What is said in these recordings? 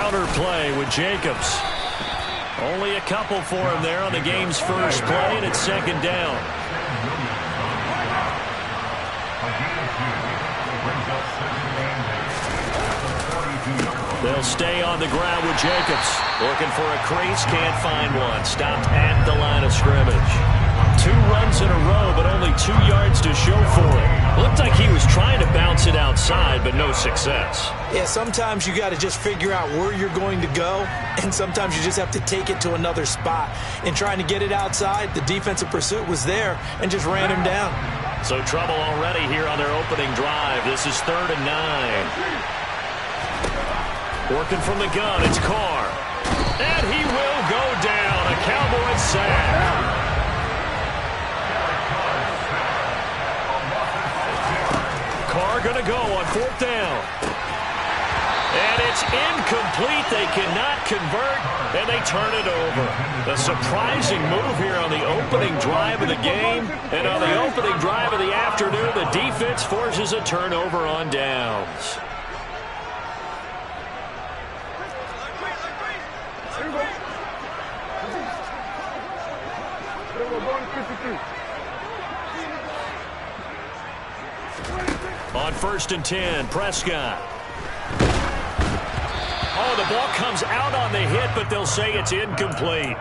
counter play with Jacobs. Only a couple for him there on the game's first play, and it's second down. They'll stay on the ground with Jacobs. Looking for a crease, can't find one. Stopped at the line of scrimmage. 2 runs in a row, but only 2 yards to show for it. Looked like he was trying to bounce it outside, but no success. Yeah, sometimes you got to just figure out where you're going to go, and sometimes you just have to take it to another spot. In trying to get it outside, the defensive pursuit was there and just ran him down. So trouble already here on their opening drive. This is 3rd and 9. Working from the gun, it's Carr. And he will go down. A Cowboys sack. Carr going to go on 4th down. And it's incomplete. They cannot convert, and they turn it over. A surprising move here on the opening drive of the game. And on the opening drive of the afternoon, the defense forces a turnover on downs. On 1st and 10, Prescott. Oh, the ball comes out on the hit, but they'll say it's incomplete.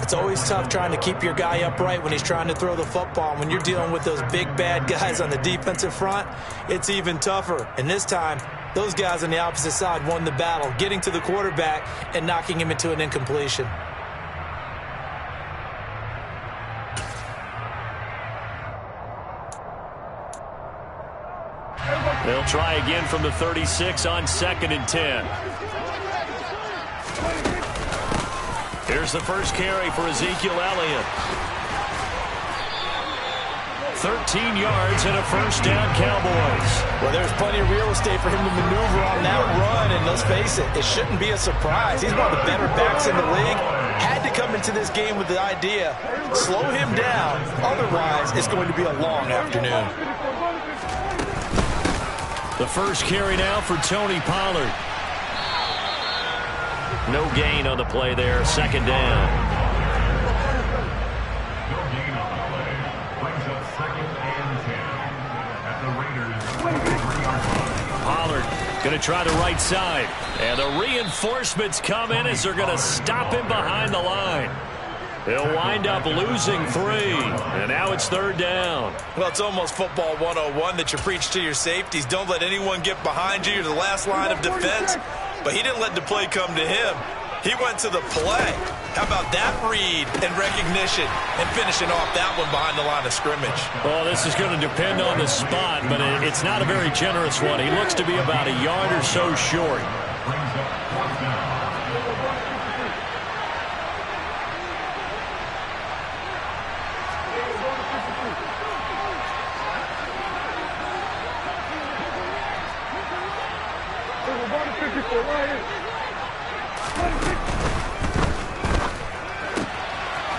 It's always tough trying to keep your guy upright when he's trying to throw the football. When you're dealing with those big, bad guys on the defensive front, it's even tougher. And this time, those guys on the opposite side won the battle, getting to the quarterback and knocking him into an incompletion. They'll try again from the 36 on 2nd and 10. Here's the first carry for Ezekiel Elliott. 13 yards and a first down, Cowboys. Well, there's plenty of real estate for him to maneuver on that run, and let's face it, it shouldn't be a surprise. He's one of the better backs in the league. Had to come into this game with the idea, slow him down, otherwise it's going to be a long afternoon. The first carry now for Tony Pollard. No gain on the play there. 2nd down. No gain on the play. Brings up 2nd and 10 at the Raiders. Pollard going to try the right side. And the reinforcements come in as they're going to stop him behind the line. They'll wind up losing 3, and now it's 3rd down. Well, it's almost football 101 that you preach to your safeties. Don't let anyone get behind you. You're the last line of defense. But he didn't let the play come to him. He went to the play. How about that read and recognition and finishing off that one behind the line of scrimmage? Well, this is going to depend on the spot, but it's not a very generous one. He looks to be about a yard or so short. Brings up 4th down.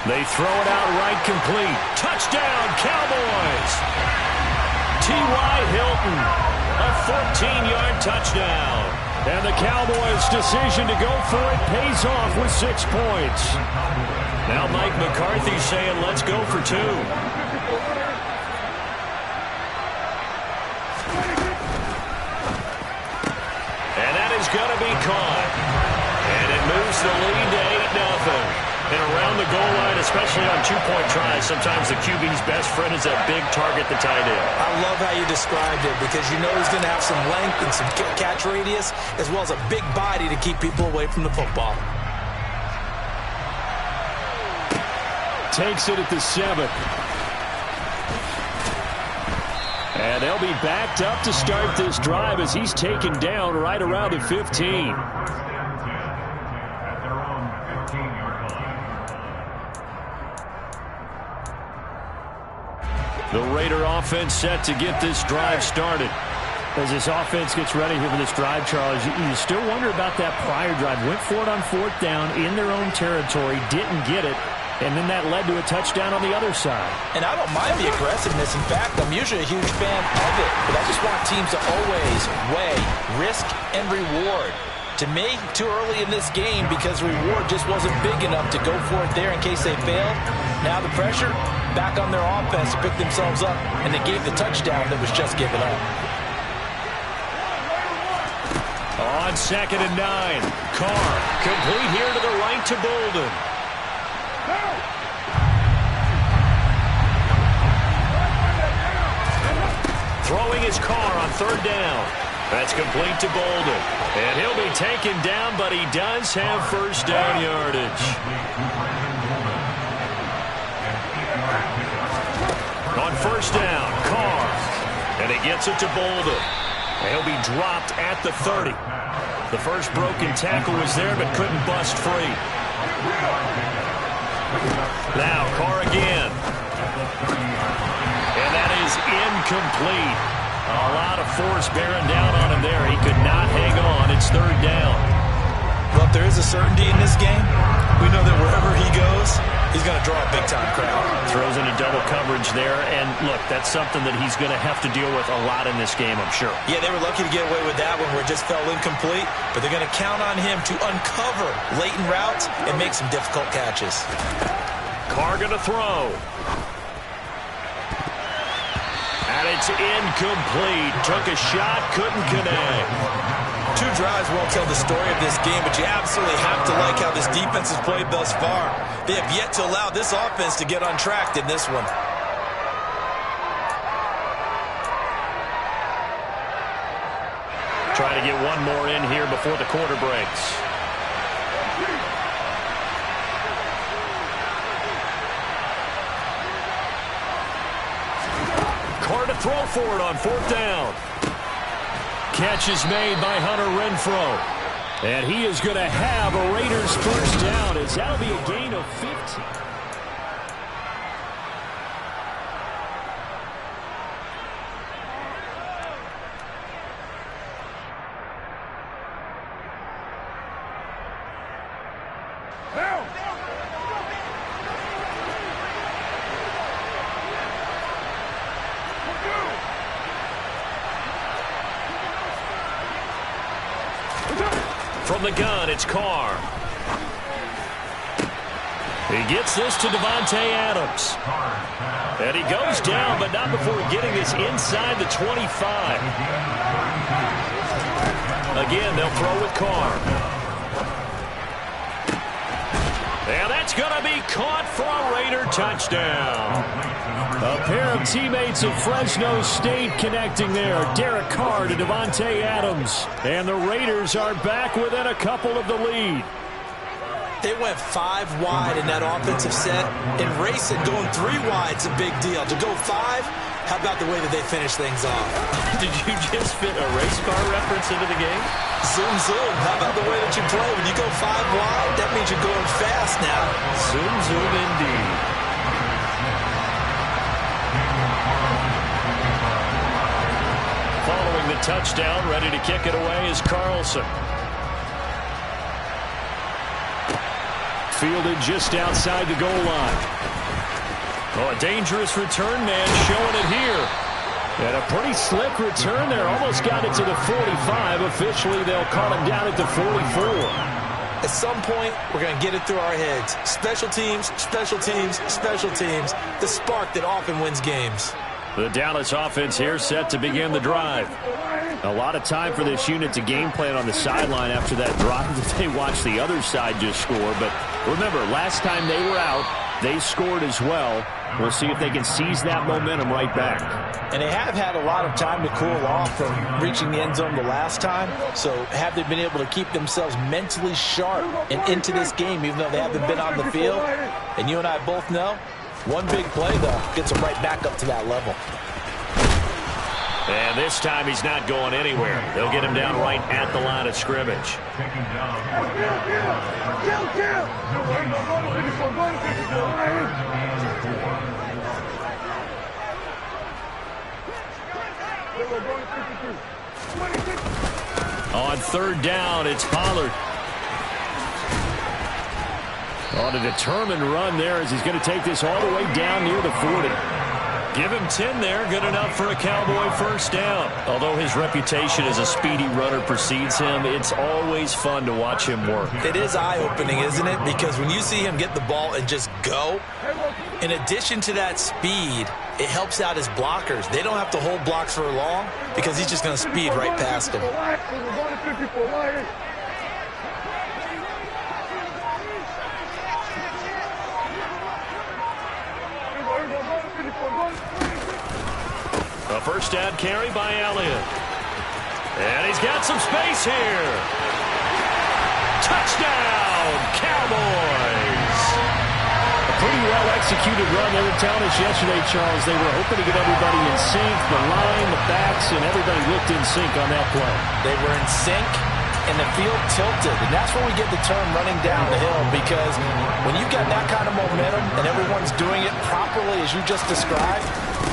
They throw it out right complete. Touchdown, Cowboys! T.Y. Hilton, a 14-yard touchdown. And the Cowboys' decision to go for it pays off with 6 points. Now Mike McCarthy saying, let's go for 2. And that is going to be caught. And it moves the lead to 8-0. And around the goal line, especially on 2-point tries, sometimes the QB's best friend is that big target, the tight end. I love how you described it because you know he's going to have some length and some catch radius as well as a big body to keep people away from the football. Takes it at the 7. And they'll be backed up to start this drive as he's taken down right around the 15. The Raider offense set to get this drive started. As this offense gets ready here for this drive, Charles, you still wonder about that prior drive. Went for it on 4th down in their own territory, didn't get it, and then that led to a touchdown on the other side. And I don't mind the aggressiveness. In fact, I'm usually a huge fan of it, but I just want teams to always weigh risk and reward. To me, too early in this game because the reward just wasn't big enough to go for it there in case they failed. Now the pressure back on their offense to pick themselves up, and they gave the touchdown that was just given up. On 2nd and 9, Carr complete here to the right to Bolden. Throwing his Carr on 3rd down. That's complete to Bolden. And he'll be taken down, but he does have 1st down yardage. On 1st down, Carr. And he gets it to Bolden. And he'll be dropped at the 30. The first broken tackle was there, but couldn't bust free. Now Carr again. And that is incomplete. A lot of force bearing down on him there. He could not hang on. It's 3rd down. Well, if there is a certainty in this game, we know that wherever he goes, he's going to draw a big-time crowd. Throws into double coverage there. And, look, that's something that he's going to have to deal with a lot in this game, I'm sure. Yeah, they were lucky to get away with that one where it just fell incomplete. But they're going to count on him to uncover latent routes and make some difficult catches. Carr going to throw. And it's incomplete. Took a shot, couldn't connect. 2 drives won't tell the story of this game, but you absolutely have to like how this defense has played thus far. They have yet to allow this offense to get on track in this one. Trying to get one more in here before the quarter breaks. Carr to throw for it on 4th down. Catch is made by Hunter Renfrow. And he is going to have a Raiders 1st down. As that'll be a gain of 15. From the gun, it's Carr. He gets this to Davante Adams. And he goes down, but not before getting this inside the 25. Again, they'll throw with Carr. And that's going to be caught for a Raider touchdown. A pair of teammates of Fresno State connecting there. Derek Carr to Davante Adams. And the Raiders are back within a couple of the lead. They went 5 wide in that offensive set, and racing going 3 wide's a big deal. To go 5, how about the way that they finish things off? Did you just fit a race car reference into the game? Zoom, zoom. How about the way that you play? When you go 5 wide, that means you're going fast now. Zoom, zoom indeed. Following the touchdown, ready to kick it away is Carlson. Fielded just outside the goal line. Oh, a dangerous return man showing it here. And a pretty slick return there. Almost got it to the 45. Officially, they'll call him down at the 44. At some point, we're going to get it through our heads. Special teams, special teams, special teams. The spark that often wins games. The Dallas offense here set to begin the drive. A lot of time for this unit to game plan on the sideline after that drive that they watched the other side just score. But remember, last time they were out, they scored as well. We'll see if they can seize that momentum right back. And they have had a lot of time to cool off from reaching the end zone the last time. So have they been able to keep themselves mentally sharp and into this game, even though they haven't been on the field? And you and I both know, one big play, though, gets them right back up to that level. And this time he's not going anywhere. They'll get him down right at the line of scrimmage. On 3rd down, it's Pollard. On a determined run there as he's going to take this all the way down near the 40. Give him 10 there. Good enough for a Cowboy first down. Although his reputation as a speedy runner precedes him, it's always fun to watch him work. It is eye-opening, isn't it? Because when you see him get the ball and just go, in addition to that speed, it helps out his blockers. They don't have to hold blocks for long because he's just going to speed right past them. A first down carry by Elliott. And he's got some space here. Touchdown, Cowboys! A pretty well-executed run. They were telling us yesterday, Charles, they were hoping to get everybody in sync. The line, the backs, and everybody looked in sync on that play. They were in sync, and the field tilted. And that's where we get the term running down the hill, because when you've got that kind of momentum and everyone's doing it properly as you just described,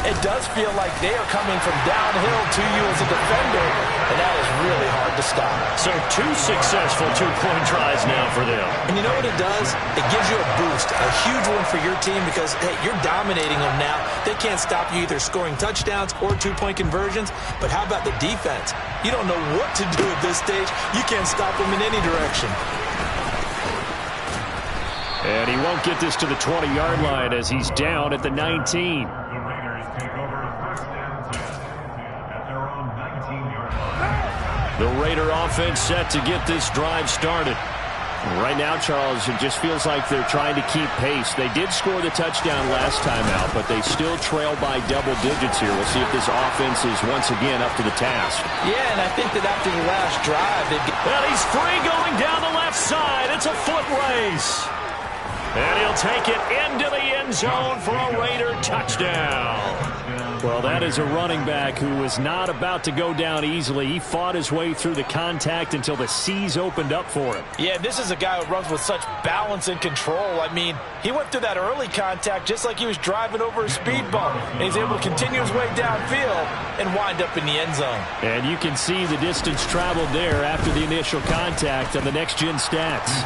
it does feel like they are coming from downhill to you as a defender, and that is really hard to stop. So 2 successful two-point tries now for them. And you know what it does? It gives you a boost, a huge one for your team because, hey, you're dominating them now. They can't stop you either scoring touchdowns or two-point conversions, but how about the defense? You don't know what to do at this stage. You can't stop them in any direction. And he won't get this to the 20-yard line as he's down at the 19. The Raiders take over first and 10 at their own 19-yard line. The Raider offense set to get this drive started. Right now, Charles, it just feels like they're trying to keep pace. They did score the touchdown last time out, but they still trail by double digits here. We'll see if this offense is once again up to the task. Yeah, and I think that after the last drive, Well, he's free going down the left side. It's a foot race. And he'll take it into the end zone for a Raider touchdown. Well, that is a running back who was not about to go down easily. He fought his way through the contact until the seas opened up for him. Yeah, this is a guy who runs with such balance and control. I mean, he went through that early contact just like he was driving over a speed bump. And he's able to continue his way downfield and wind up in the end zone. And you can see the distance traveled there after the initial contact on the next-gen stats.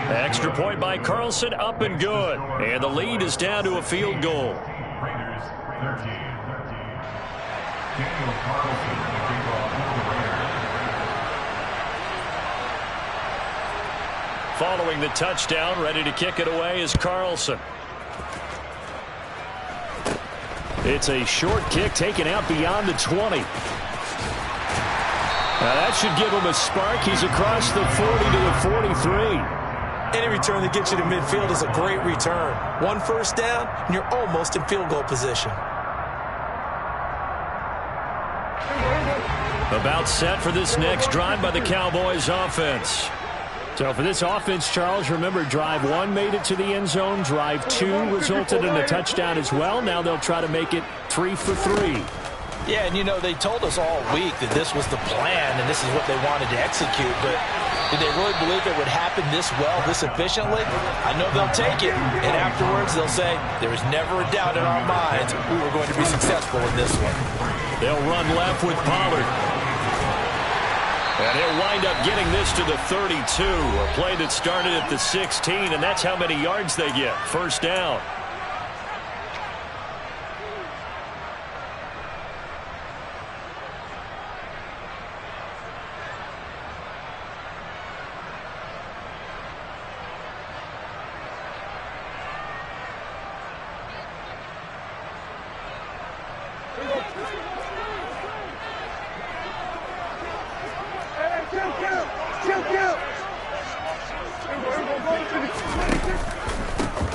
Extra point by Carlson, up and good. And the lead is down to a field goal. Raiders 13. Daniel Carlson, the kickoff for the Raiders. Following the touchdown, ready to kick it away is Carlson. It's a short kick taken out beyond the 20. Now that should give him a spark. He's across the 40 to the 43. Any return that gets you to midfield is a great return. 1 first down, and you're almost in field goal position. About set for this next drive by the Cowboys offense. So for this offense, Charles, remember, drive 1 made it to the end zone. Drive 2 resulted in a touchdown as well. Now they'll try to make it 3 for 3. Yeah, and you know, they told us all week that this was the plan and this is what they wanted to execute, but did they really believe it would happen this well, this efficiently? I know they'll take it, and afterwards they'll say, there was never a doubt in our minds we were going to be successful in this one. They'll run left with Pollard. And he'll wind up getting this to the 32. A play that started at the 16, and that's how many yards they get. First down.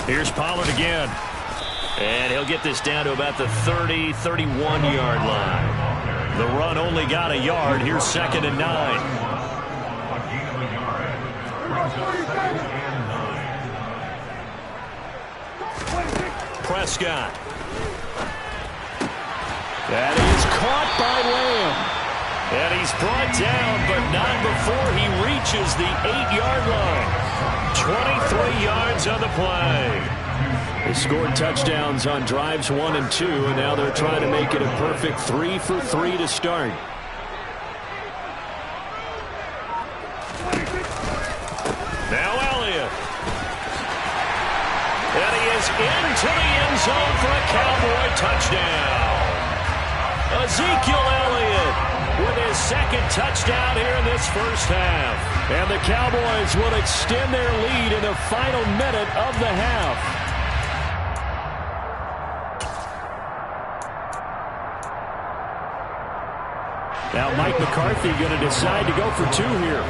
Here's Pollard again. And he'll get this down to about the 30, 31-yard line. The run only got a yard. Here's 2nd and 9. Prescott. That is caught by Lamb. And he's brought down, but not before he reaches the 8-yard line. 23 yards on the play. They scored touchdowns on drives 1 and 2, and now they're trying to make it a perfect 3 for 3 to start. Now Elliott. And he is into the end zone for a Cowboy touchdown. Ezekiel Elliott with his second touchdown here in this first half. And the Cowboys will extend their lead in the final minute of the half. Now Mike McCarthy going to decide to go for two here.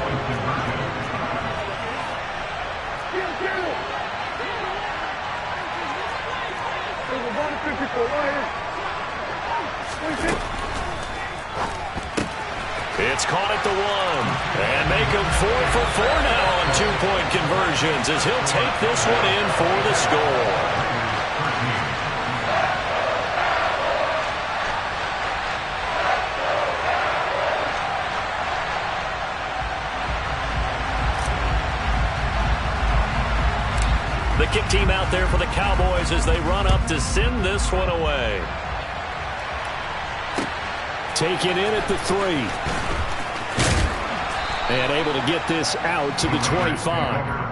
It's caught at the one. And make him 4 for 4 now on two-point conversions as he'll take this one in for the score. The kick team out there for the Cowboys as they run up to send this one away. Taken in at the 3. And able to get this out to the 25.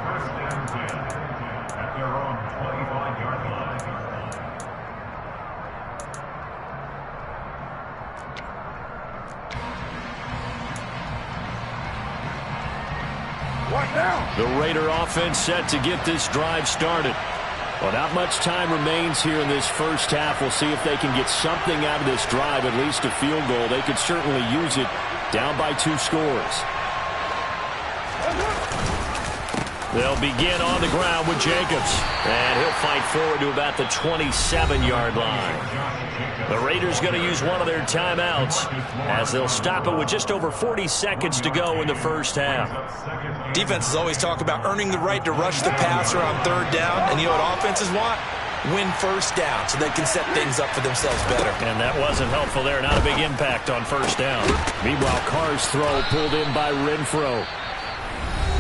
The Raider offense set to get this drive started. Well, not much time remains here in this first half. We'll see if they can get something out of this drive, at least a field goal. They could certainly use it down by 2 scores. They'll begin on the ground with Jacobs. And he'll fight forward to about the 27-yard line. The Raiders going to use one of their timeouts as they'll stop it with just over 40 seconds to go in the first half. Defenses always talk about earning the right to rush the passer on 3rd down. And you know what offenses want? Win first down so they can set things up for themselves better. And that wasn't helpful there. Not a big impact on 1st down. Meanwhile, Carr's throw pulled in by Renfro.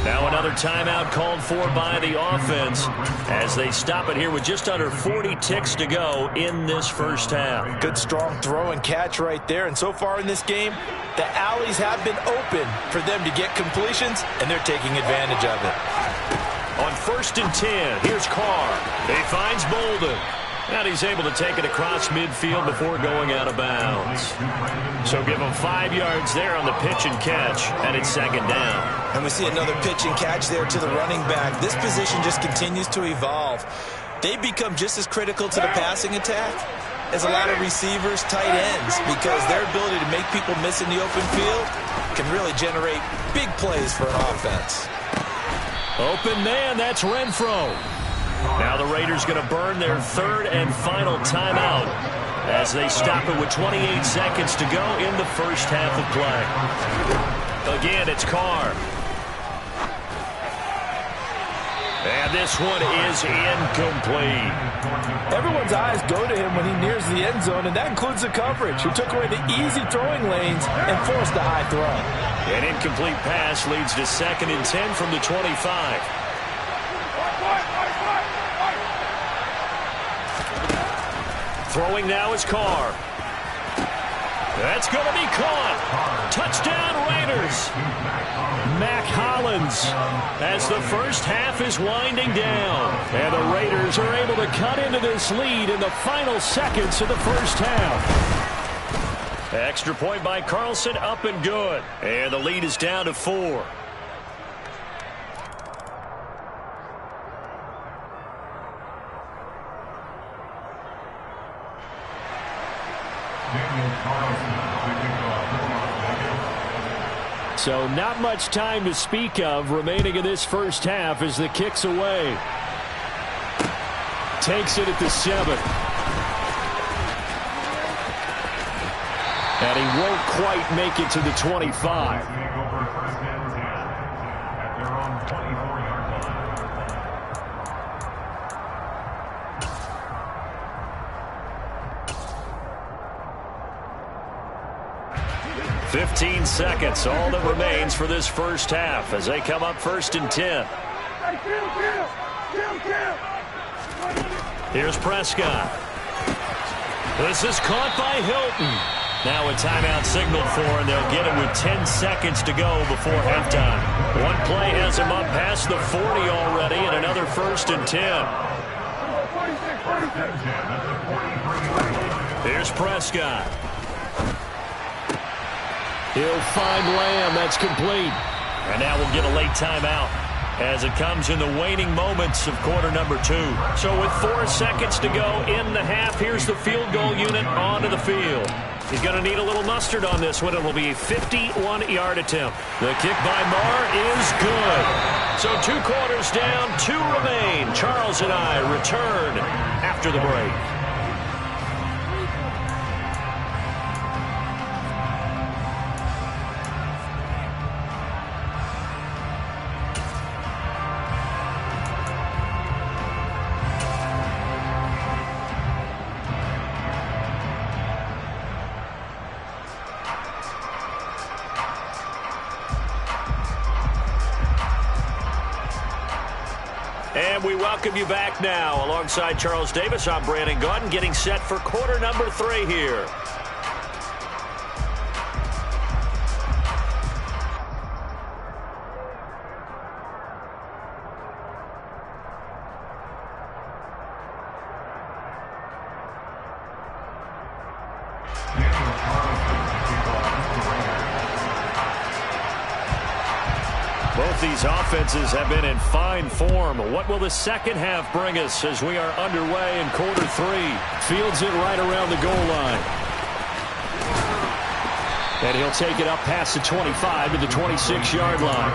Now another timeout called for by the offense as they stop it here with just under 40 ticks to go in this first half. Good strong throw and catch right there. And so far in this game, the alleys have been open for them to get completions, and they're taking advantage of it. On 1st and 10, here's Carr. He finds Bolden. And he's able to take it across midfield before going out of bounds. So give him 5 yards there on the pitch and catch, and it's 2nd down. And we see another pitch and catch there to the running back. This position just continues to evolve. They become just as critical to the passing attack as a lot of receivers, tight ends, because their ability to make people miss in the open field can really generate big plays for an offense. Open man, that's Renfro. Now the Raiders going to burn their 3rd and final timeout as they stop it with 28 seconds to go in the first half of play. Again, it's Carr. And this one is incomplete. Everyone's eyes go to him when he nears the end zone, and that includes the coverage, who took away the easy throwing lanes and forced a high throw. An incomplete pass leads to 2nd and 10 from the 25. Throwing now is Carr. That's going to be caught. Touchdown Raiders. Mac Hollins as the first half is winding down. And the Raiders are able to cut into this lead in the final seconds of the first half. Extra point by Carlson, up and good. And the lead is down to 4. So not much time to speak of remaining in this first half as the kick's away. Takes it at the 7. And he won't quite make it to the 25. 15 seconds, all that remains for this first half as they come up 1st and 10. Here's Prescott. This is caught by Hilton. Now a timeout signaled for, and they'll get it with 10 seconds to go before halftime. One play has him up past the 40 already, and another 1st and 10. Here's Prescott. He'll find Lamb. That's complete. And now we'll get a late timeout as it comes in the waning moments of quarter number 2. So with 4 seconds to go in the half, here's the field goal unit onto the field. He's going to need a little mustard on this one. It will be a 51-yard attempt. The kick by Marr is good. So 2 quarters down, 2 remain. Charles and I return after the break. And we welcome you back now. Alongside Charles Davis, I'm Brandon Gaudin, getting set for quarter number 3 here. Both these offenses have been in fine form. What will the second half bring us as we are underway in quarter 3? Fields it right around the goal line. And he'll take it up past the 25 to the 26-yard line.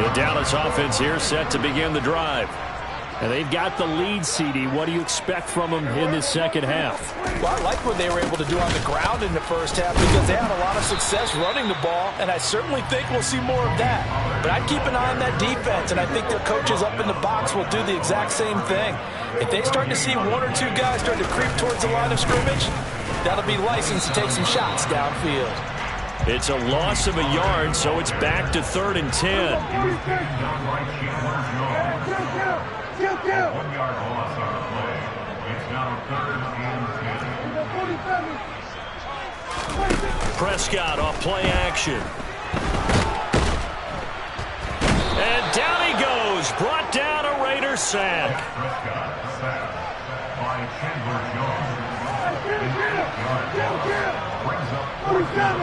The Dallas offense here set to begin the drive. And they've got the lead, CD. What do you expect from them in this second half? Well, I like what they were able to do on the ground in the first half because they had a lot of success running the ball, and I certainly think we'll see more of that. But I'd keep an eye on that defense, and I think their coaches up in the box will do the exact same thing. If they start to see 1 or 2 guys start to creep towards the line of scrimmage, that'll be licensed to take some shots downfield. It's a loss of a yard, so it's back to 3rd and 10. 1-yard loss on the play. It's now 3rd and 10. Prescott off play action. And down he goes. Brought down a Raider sack. Prescott sacked by Chandler Jones. Brings up 4th down.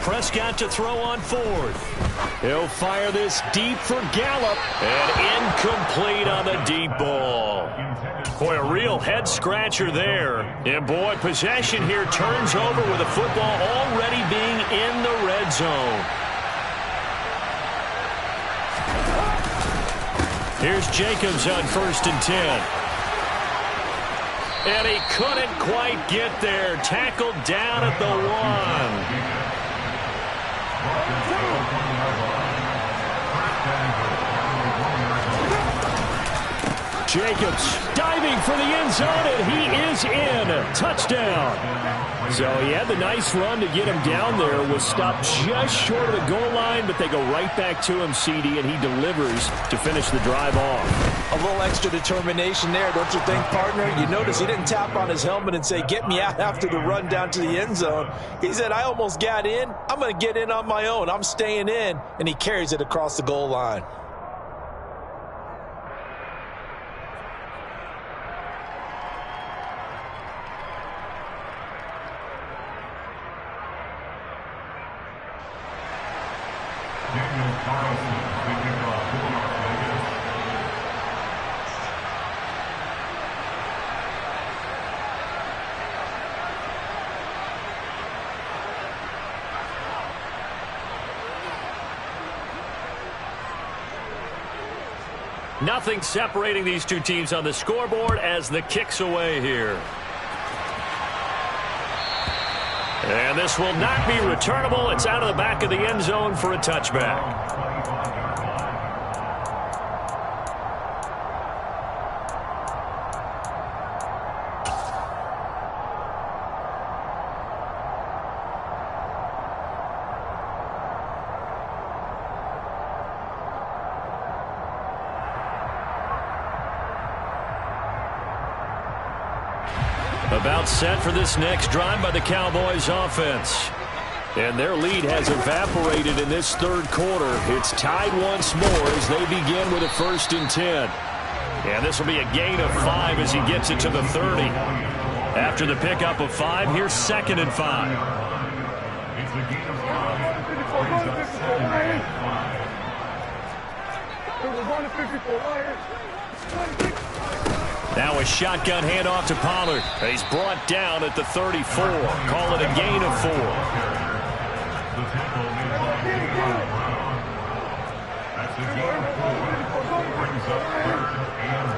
Prescott to throw on 4th. He'll fire this deep for Gallup. And incomplete on the deep ball. Boy, a real head-scratcher there. And, boy, possession here turns over with the football already being in the red zone. Here's Jacobs on 1st and 10. And he couldn't quite get there. Tackled down at the 1. Jacobs diving for the end zone, and he is in. Touchdown. So he had the nice run to get him down there. Was stopped just short of the goal line, but they go right back to him, CD, and he delivers to finish the drive off. A little extra determination there, don't you think, partner? You notice he didn't tap on his helmet and say, get me out after the run down to the end zone. He said, I almost got in. I'm going to get in on my own. I'm staying in, and he carries it across the goal line. Nothing separating these two teams on the scoreboard as the kick's away here. And this will not be returnable. It's out of the back of the end zone for a touchback. About set for this next drive by the Cowboys offense. And their lead has evaporated in this third quarter. It's tied once more as they begin with a 1st and 10. And this will be a gain of 5 as he gets it to the 30. After the pickup of 5, here's 2nd and 5. It's a gain of 5. Brings up 7 and 5. Now a shotgun handoff to Pollard. He's brought down at the 34. Call it a gain of 4. The tackle made by Brown. That's a gain of 4. Brings up 3rd and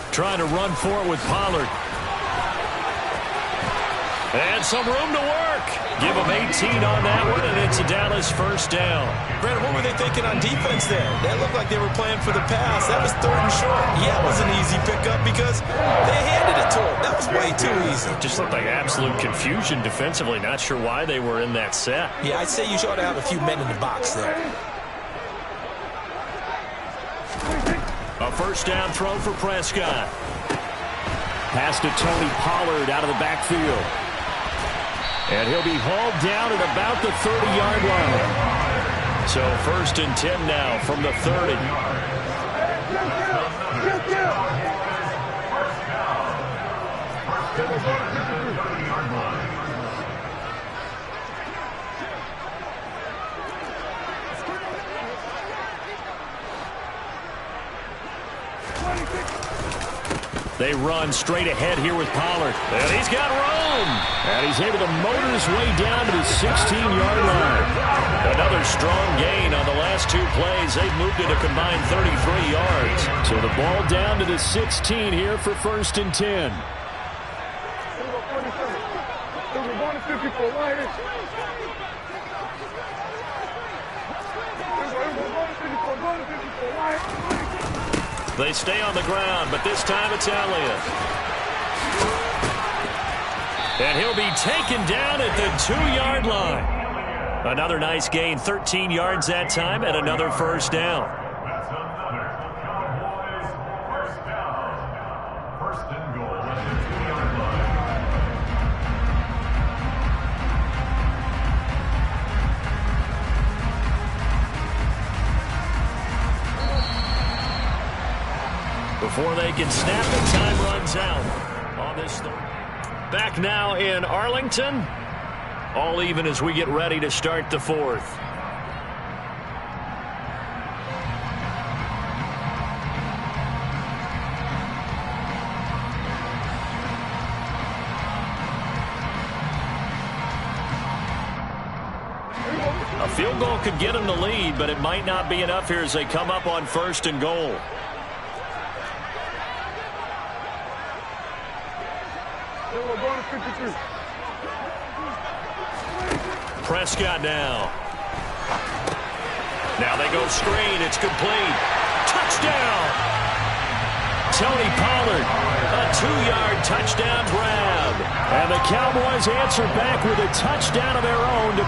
1. Trying to run for it with Pollard. And some room to work. Give him 18 on that one, and it's a Dallas 1st down. Brandon, what were they thinking on defense there? That looked like they were playing for the pass. That was 3rd and short. Yeah, it was an easy pickup because they handed it to him. That was way too easy. Just looked like absolute confusion defensively. Not sure why they were in that set. Yeah, I'd say you ought to have a few men in the box there. A 1st down throw for Prescott. Pass to Tony Pollard out of the backfield. And he'll be hauled down at about the 30-yard line. So 1st and 10 now from the 30. They run straight ahead here with Pollard. And he's got room. And he's able to motor his way down to the 16-yard line. Another strong gain on the last 2 plays. They've moved it a combined 33 yards. So the ball down to the 16 here for 1st and 10. They stay on the ground, but this time it's Elliott. And he'll be taken down at the 2-yard line. Another nice gain, 13 yards that time, and another 1st down. That's another Cowboys 1st down. 1st and goal at the 2-yard line. Before they can snap it, time runs out on this third. Back now in Arlington. All even as we get ready to start the 4th. A field goal could get them the lead, but it might not be enough here as they come up on 1st and goal. Prescott now. Now they go screen. It's complete. Touchdown! Tony Pollard, a 2-yard touchdown grab. And the Cowboys answer back with a touchdown of their own to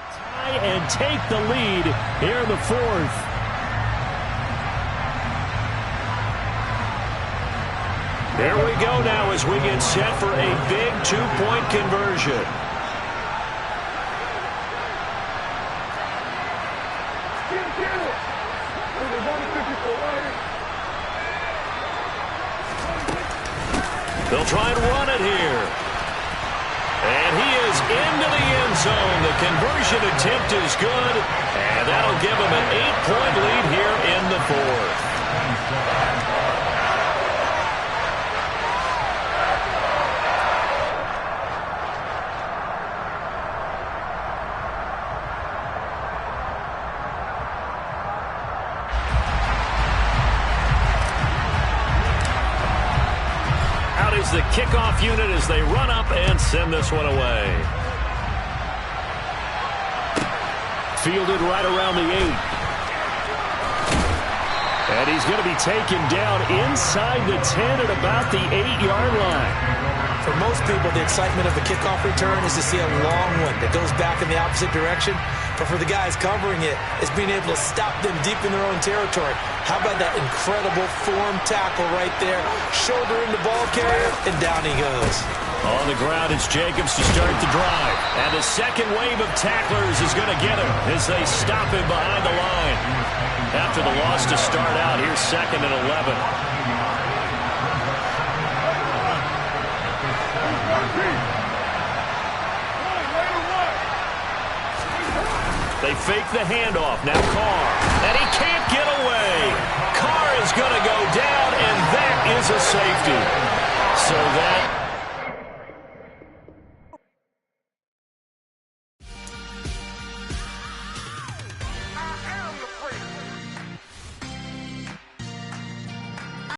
tie and take the lead here in the 4th. Here we go now as we get set for a big 2-point conversion. They'll try and run it here. And he is into the end zone. The conversion attempt is good. And that'll give him an 8-point lead here in the 4th. The kickoff unit as they run up and send this one away. Fielded right around the 8. And he's going to be taken down inside the 10 at about the 8-yard line. For most people, the excitement of a kickoff return is to see a long one that goes back in the opposite direction. But for the guys covering it, it's being able to stop them deep in their own territory. How about that incredible form tackle right there? Shoulder in the ball carrier, and down he goes. On the ground, it's Jacobs to start the drive. And the second wave of tacklers is going to get him as they stop him behind the line. After the loss to start out, here's 2nd and 11. They fake the handoff. Now Carr. And he can't get away. Carr is going to go down, and that is a safety. So that